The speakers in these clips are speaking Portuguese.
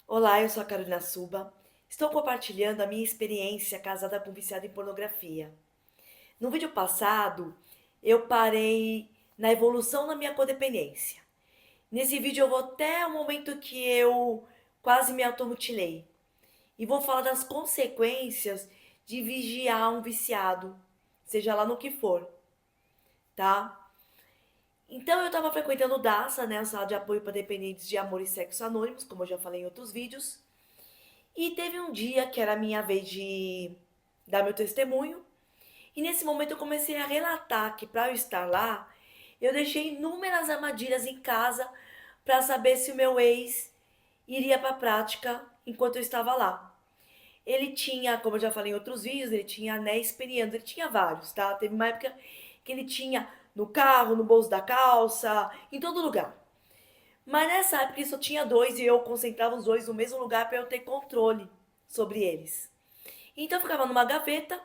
Olá, eu sou a Carolina Suba. Estou compartilhando a minha experiência casada com viciado em pornografia. No vídeo passado, eu parei na evolução da minha codependência. Nesse vídeo eu vou até o momento que eu quase me automutilei. E vou falar das consequências de vigiar um viciado, seja lá no que for, tá? Então eu estava frequentando o DASA, né, a sala de apoio para dependentes de amor e sexo anônimos, como eu já falei em outros vídeos. E teve um dia que era a minha vez de dar meu testemunho, e nesse momento eu comecei a relatar que para eu estar lá, eu deixei inúmeras armadilhas em casa para saber se o meu ex iria para a prática enquanto eu estava lá. Ele tinha, como eu já falei em outros vídeos, ele tinha anéis penianos, ele tinha vários, tá? Teve uma época que ele tinha no carro, no bolso da calça, em todo lugar. Mas nessa época ele só tinha dois e eu concentrava os dois no mesmo lugar para eu ter controle sobre eles. Então eu ficava numa gaveta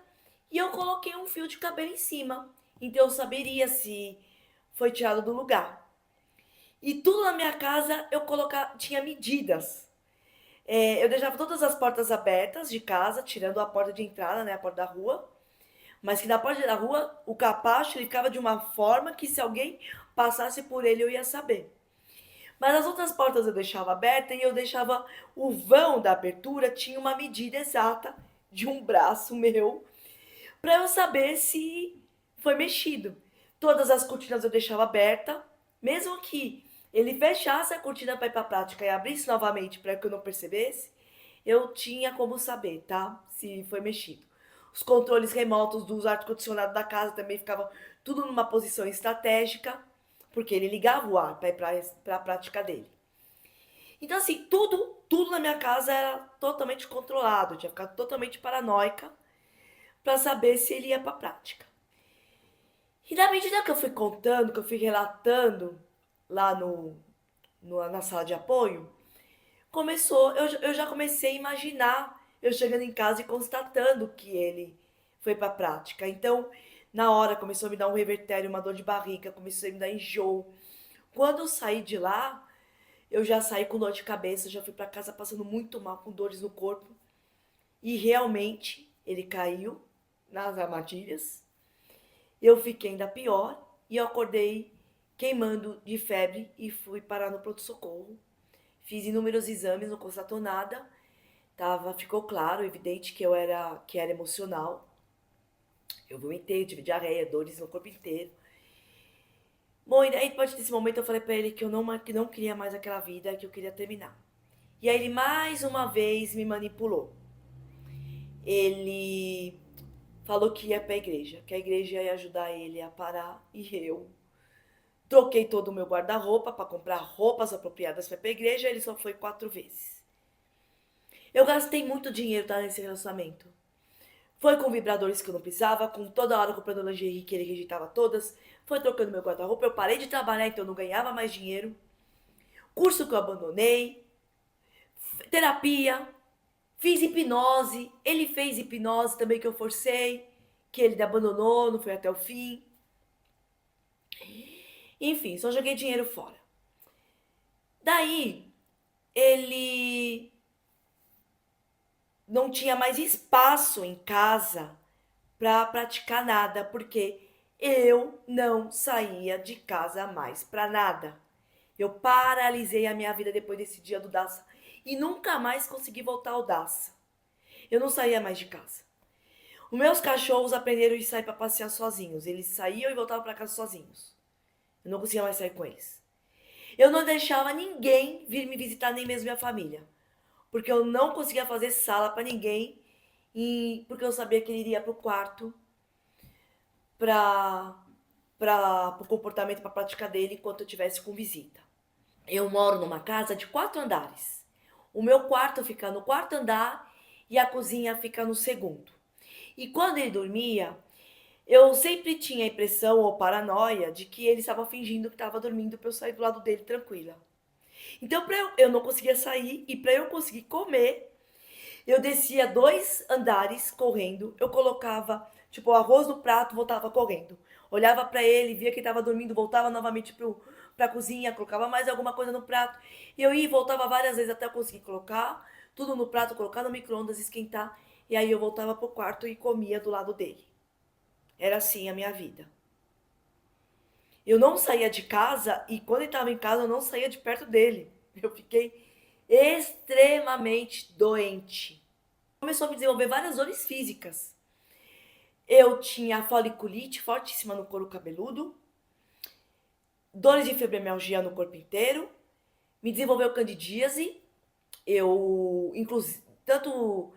e eu coloquei um fio de cabelo em cima. Então eu saberia se foi tirado do lugar. E tudo na minha casa eu colocava, tinha medidas. Eu deixava todas as portas abertas de casa, tirando a porta de entrada, né, a porta da rua. Mas que na porta da rua o capacho ele ficava de uma forma que se alguém passasse por ele eu ia saber. Mas as outras portas eu deixava aberta e eu deixava o vão da abertura tinha uma medida exata de um braço meu para eu saber se foi mexido. Todas as cortinas eu deixava aberta, mesmo que ele fechasse a cortina para ir para a prática e abrisse novamente para que eu não percebesse, eu tinha como saber, tá? Se foi mexido. Os controles remotos do ar-condicionado da casa também ficavam tudo numa posição estratégica, porque ele ligava o ar para ir para a prática dele. Então, assim, tudo na minha casa era totalmente controlado. Eu tinha ficado totalmente paranoica para saber se ele ia para a prática. E na medida que eu fui contando, que eu fui relatando lá na sala de apoio, eu já comecei a imaginar eu chegando em casa e constatando que ele foi para a prática. Então, na hora começou a me dar um revertério, uma dor de barriga, começou a me dar enjoo. Quando eu saí de lá, eu já saí com dor de cabeça, já fui para casa passando muito mal, com dores no corpo. E realmente ele caiu nas armadilhas. Eu fiquei ainda pior e eu acordei queimando de febre e fui parar no pronto-socorro. Fiz inúmeros exames, não constatou nada. Ficou claro, evidente que era emocional. Eu vomitei, tive diarreia, dores no corpo inteiro. Bom, e daí, a partir desse momento, eu falei pra ele que não queria mais aquela vida, que eu queria terminar. E aí ele mais uma vez me manipulou. Ele falou que ia pra igreja, que a igreja ia ajudar ele a parar, e eu troquei todo o meu guarda-roupa para comprar roupas apropriadas para ir pra igreja, ele só foi 4 vezes. Eu gastei muito dinheiro, tá, nesse relacionamento. Foi com vibradores que eu não precisava, com toda hora comprando lingerie que ele rejeitava todas, foi trocando meu guarda-roupa, eu parei de trabalhar, então eu não ganhava mais dinheiro. Curso que eu abandonei, terapia, fiz hipnose, ele fez hipnose também que eu forcei, que ele abandonou, não foi até o fim. Enfim, só joguei dinheiro fora. Daí, ele não tinha mais espaço em casa para praticar nada, porque eu não saía de casa mais para nada. Eu paralisei a minha vida depois desse dia do Daça e nunca mais consegui voltar ao Daça. Eu não saía mais de casa. Os meus cachorros aprenderam a sair para passear sozinhos. Eles saíam e voltavam para casa sozinhos. Eu não conseguia mais sair com eles. Eu não deixava ninguém vir me visitar, nem mesmo minha família. Porque eu não conseguia fazer sala para ninguém. E porque eu sabia que ele iria pro quarto para o comportamento, para a prática dele enquanto eu estivesse com visita. Eu moro numa casa de 4 andares. O meu quarto fica no quarto andar e a cozinha fica no segundo. E quando ele dormia, eu sempre tinha a impressão ou paranoia de que ele estava fingindo que estava dormindo para eu sair do lado dele tranquila. Então, eu não conseguia sair e para eu conseguir comer, eu descia 2 andares correndo, eu colocava tipo o arroz no prato, voltava correndo. olhava para ele, via que ele estava dormindo, voltava novamente para a cozinha, colocava mais alguma coisa no prato. E eu ia e voltava várias vezes até eu conseguir colocar tudo no prato, colocar no micro-ondas, esquentar. E aí eu voltava pro quarto e comia do lado dele. Era assim a minha vida. Eu não saía de casa e quando ele estava em casa eu não saía de perto dele. Eu fiquei extremamente doente. Começou a me desenvolver várias dores físicas. Eu tinha foliculite fortíssima no couro cabeludo, dores de fibromialgia no corpo inteiro, me desenvolveu candidíase, eu, inclusive, tanto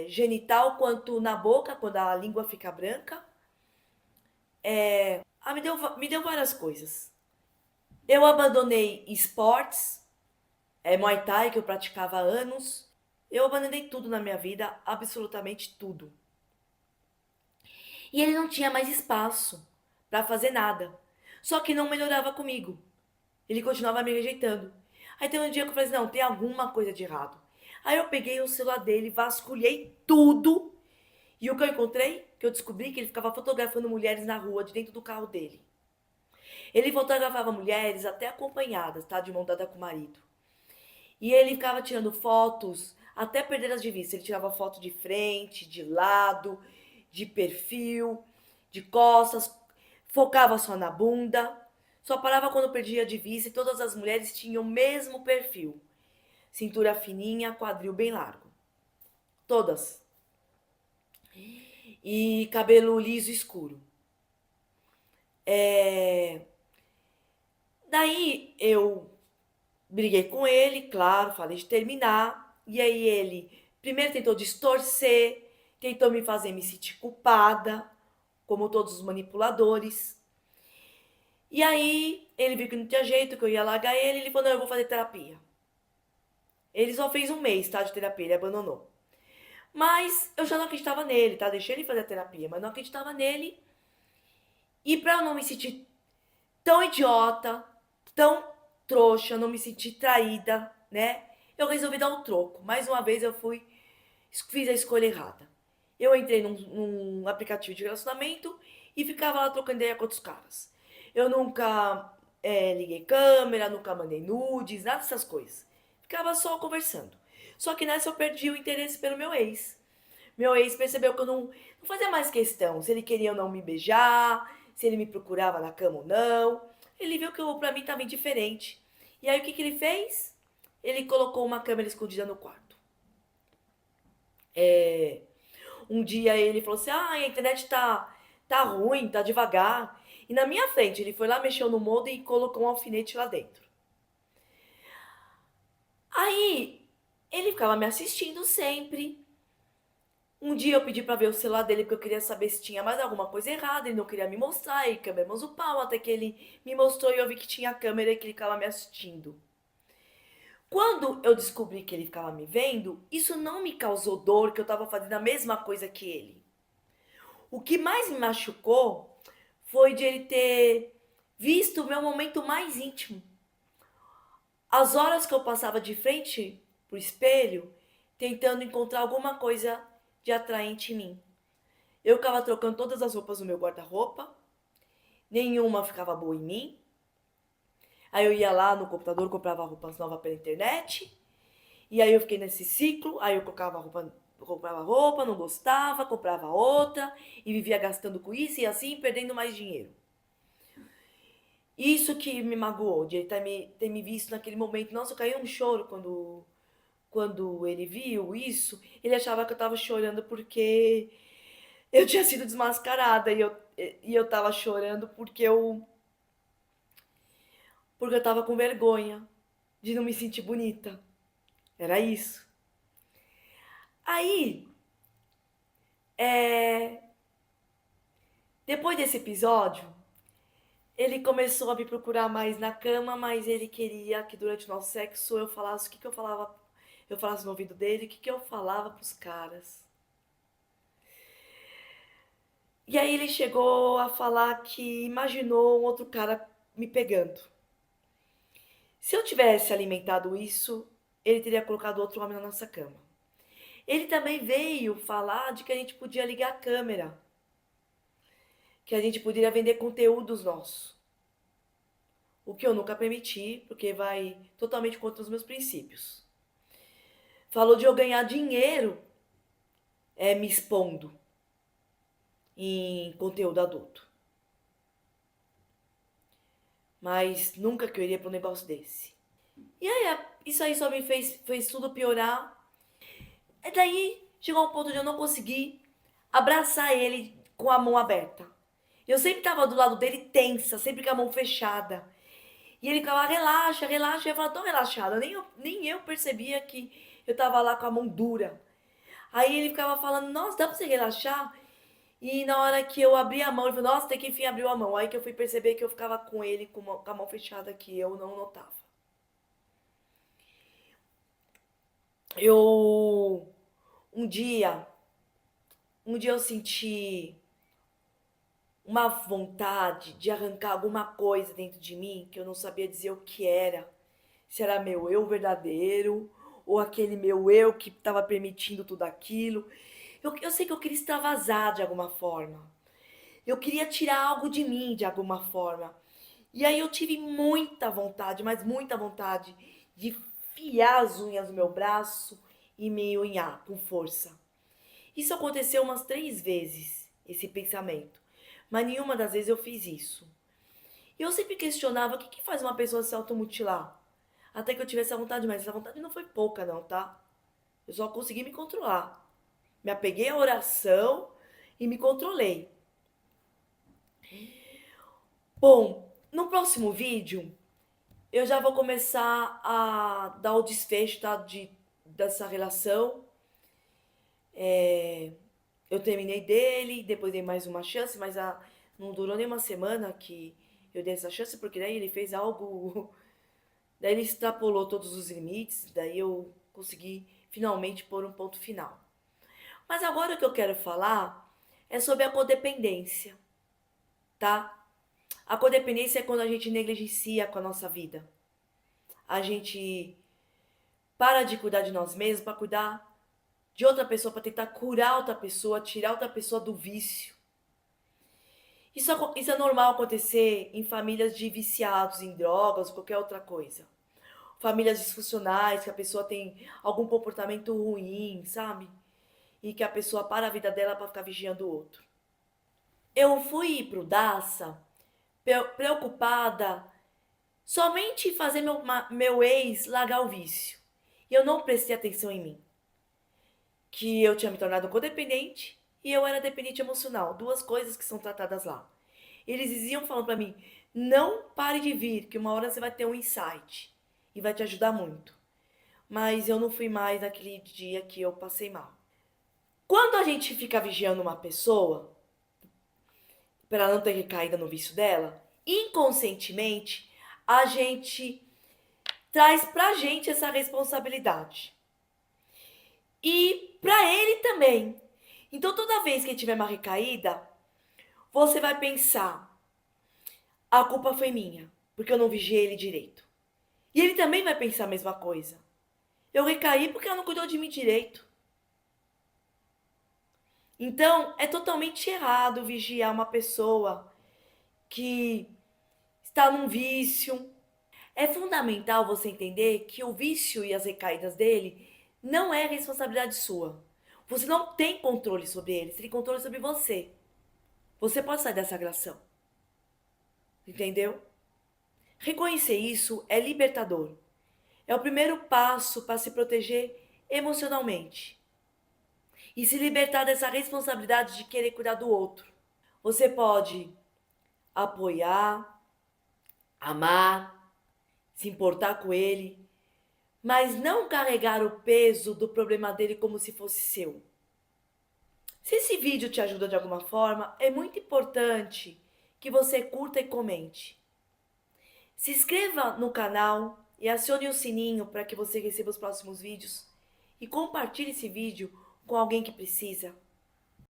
genital quanto na boca, quando a língua fica branca. Me deu várias coisas. Eu abandonei esportes, Muay Thai, que eu praticava há anos. Eu abandonei tudo na minha vida, absolutamente tudo. E ele não tinha mais espaço para fazer nada. Só que não melhorava comigo. Ele continuava me rejeitando. Aí tem um dia que eu falei assim, não, tem alguma coisa de errado. Aí eu peguei o celular dele, vasculhei tudo. E o que eu encontrei, que eu descobri que ele ficava fotografando mulheres na rua, de dentro do carro dele. Ele fotografava mulheres até acompanhadas, tá? De mão dada com o marido. E ele ficava tirando fotos até perder-as de vista. Ele tirava foto de frente, de lado, de perfil, de costas, focava só na bunda, só parava quando perdia de vista e todas as mulheres tinham o mesmo perfil. Cintura fininha, quadril bem largo. Todas. E cabelo liso escuro. Daí eu briguei com ele, claro, falei de terminar. E aí ele primeiro tentou distorcer, tentou me fazer me sentir culpada, como todos os manipuladores. E aí ele viu que não tinha jeito, que eu ia largar ele falou, não, eu vou fazer terapia. Ele só fez um mês, tá, de terapia, ele abandonou. Mas eu já não acreditava nele, tá? Deixei ele fazer a terapia, mas não acreditava nele. E pra eu não me sentir tão idiota, tão trouxa, não me sentir traída, né? Eu resolvi dar um troco. Mais uma vez eu fiz a escolha errada. Eu entrei num aplicativo de relacionamento e ficava lá trocando ideia com outros caras. Eu nunca liguei câmera, nunca mandei nudes, nada dessas coisas. Ficava só conversando. Só que nessa eu perdi o interesse pelo meu ex. Meu ex percebeu que eu não fazia mais questão se ele queria ou não me beijar, se ele me procurava na cama ou não. Ele viu que eu, pra mim estava indiferente. E aí o que ele fez? Ele colocou uma câmera escondida no quarto. Um dia ele falou assim: ah, a internet tá ruim, tá devagar. E na minha frente, ele foi lá, mexeu no modem e colocou um alfinete lá dentro. Aí ele ficava me assistindo sempre. Um dia eu pedi pra ver o celular dele porque eu queria saber se tinha mais alguma coisa errada. Ele não queria me mostrar e quebramos o pau até que ele me mostrou e eu vi que tinha câmera e que ele ficava me assistindo. Quando eu descobri que ele ficava me vendo, isso não me causou dor, que eu estava fazendo a mesma coisa que ele. O que mais me machucou foi de ele ter visto o meu momento mais íntimo. As horas que eu passava de frente pro espelho, tentando encontrar alguma coisa de atraente em mim. Eu ficava trocando todas as roupas no meu guarda-roupa, nenhuma ficava boa em mim. Aí eu ia lá no computador, comprava roupas novas pela internet. E aí eu fiquei nesse ciclo, aí eu comprava roupa, não gostava, comprava outra e vivia gastando com isso e assim perdendo mais dinheiro. Isso que me magoou, de ele ter me visto naquele momento. Nossa, eu caí um choro quando ele viu isso. Ele achava que eu tava chorando porque eu tinha sido desmascarada e eu tava chorando porque eu tava com vergonha de não me sentir bonita. Era isso. Aí, depois desse episódio, ele começou a me procurar mais na cama, mas ele queria que durante o nosso sexo eu falasse o que eu falava. Eu falasse no ouvido dele, o que eu falava pros caras. E aí ele chegou a falar que imaginou um outro cara me pegando. Se eu tivesse alimentado isso, ele teria colocado outro homem na nossa cama. Ele também veio falar de que a gente podia ligar a câmera. que a gente poderia vender conteúdos nossos. O que eu nunca permiti, porque vai totalmente contra os meus princípios. Falou de eu ganhar dinheiro me expondo em conteúdo adulto. Mas nunca que eu iria para um negócio desse. E aí, isso aí só me fez tudo piorar. E daí, chegou um ponto de eu não conseguir abraçar ele com a mão aberta. Eu sempre estava do lado dele tensa, sempre com a mão fechada. E ele ficava, relaxa, relaxa. Eu falava, tô relaxada. Nem eu percebia que eu tava lá com a mão dura. Aí ele ficava falando, nossa, dá pra você relaxar? E na hora que eu abri a mão, ele falou, nossa, até que enfim abriu a mão. Aí que eu fui perceber que eu ficava com ele com a mão fechada, que eu não notava. Eu, um dia, eu senti uma vontade de arrancar alguma coisa dentro de mim que eu não sabia dizer o que era. Se era meu eu verdadeiro ou aquele meu eu que estava permitindo tudo aquilo. Eu sei que eu queria extravasar de alguma forma. Eu queria tirar algo de mim de alguma forma. E aí eu tive muita vontade, mas muita vontade de enfiar as unhas no meu braço e me unhar com força. Isso aconteceu umas 3 vezes, esse pensamento. Mas nenhuma das vezes eu fiz isso. E eu sempre questionava o que faz uma pessoa se automutilar. Até que eu tivesse essa vontade, mas essa vontade não foi pouca não, tá? Eu só consegui me controlar. Me apeguei à oração e me controlei. Bom, no próximo vídeo eu já vou começar a dar o desfecho, tá, dessa relação. Eu terminei dele, depois dei mais uma chance, mas não durou nem uma semana que eu dei essa chance, porque daí ele fez algo. Daí ele extrapolou todos os limites, daí eu consegui finalmente pôr um ponto final. Mas agora o que eu quero falar é sobre a codependência, tá? A codependência é quando a gente negligencia com a nossa vida. A gente para de cuidar de nós mesmos para cuidar de outra pessoa, para tentar curar outra pessoa, tirar outra pessoa do vício. Isso é normal acontecer em famílias de viciados em drogas ou qualquer outra coisa. Famílias disfuncionais, que a pessoa tem algum comportamento ruim, sabe? E que a pessoa para a vida dela para ficar vigiando o outro. Eu fui pro Daça preocupada somente em fazer meu ex largar o vício. E eu não prestei atenção em mim. Que eu tinha me tornado codependente e eu era dependente emocional. Duas coisas que são tratadas lá. Eles diziam falando para mim, não pare de vir, que uma hora você vai ter um insight e vai te ajudar muito. Mas eu não fui mais naquele dia que eu passei mal. Quando a gente fica vigiando uma pessoa, para ela não ter recaída no vício dela, inconscientemente, a gente traz pra gente essa responsabilidade. E pra ele também. Então, toda vez que tiver uma recaída, você vai pensar, a culpa foi minha, porque eu não vigiei ele direito. E ele também vai pensar a mesma coisa. Eu recaí porque ela não cuidou de mim direito. Então, é totalmente errado vigiar uma pessoa que está num vício. É fundamental você entender que o vício e as recaídas dele não é responsabilidade sua. Você não tem controle sobre ele, você tem controle sobre você. Você pode sair dessa agressão. Entendeu? Reconhecer isso é libertador. É o primeiro passo para se proteger emocionalmente. E se libertar dessa responsabilidade de querer cuidar do outro. Você pode apoiar, amar, se importar com ele, mas não carregar o peso do problema dele como se fosse seu. Se esse vídeo te ajuda de alguma forma, é muito importante que você curta e comente. Se inscreva no canal e acione o sininho para que você receba os próximos vídeos. E compartilhe esse vídeo com alguém que precisa.